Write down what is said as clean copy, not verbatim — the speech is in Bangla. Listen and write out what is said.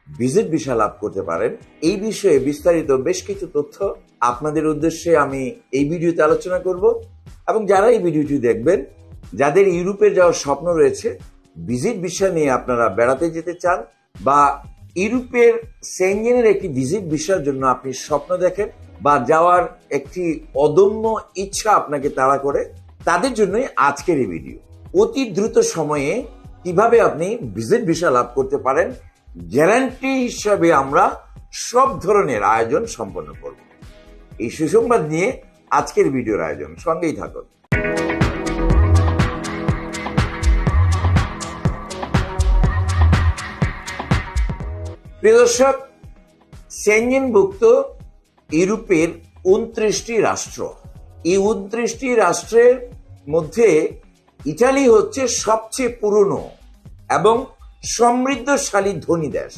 ভিজিট ভিসা লাভ করতে পারেন। এই বিষয়ে বিস্তারিত বেশ কিছু তথ্য আপনাদের উদ্দেশ্যে আমি এই ভিডিওতে আলোচনা করব। এবং যারা এই ভিডিওটি দেখবেন, যাদের ইউরোপে যাওয়ার স্বপ্ন রয়েছে, ভিজিট ভিসা নিয়ে আপনারা বেড়াতে যেতে চান, বা ইউরোপের সেনজেনের একটি ভিজিট ভিসার জন্য আপনি স্বপ্ন দেখেন, বা যাওয়ার একটি অদম্য ইচ্ছা আপনাকে তাড়া করে, তাদের জন্যই আজকের এই ভিডিও। অতি দ্রুত সময়ে কিভাবে আপনি ভিজিট ভিসা লাভ করতে পারেন, গ্যারান্টি হিসাবে আমরা সব ধরনের আয়োজন সম্পন্ন করব। এই সুসংবাদ নিয়ে আজকের ভিডিওর আয়োজন, সঙ্গেই থাকুন। প্রিয় দর্শক, সেনজেনভুক্ত ইউরোপের 29টি রাষ্ট্র। এই 29টি রাষ্ট্রের মধ্যে ইটালি হচ্ছে সবচেয়ে পুরনো এবং সমৃদ্ধশালী ধনী দেশ।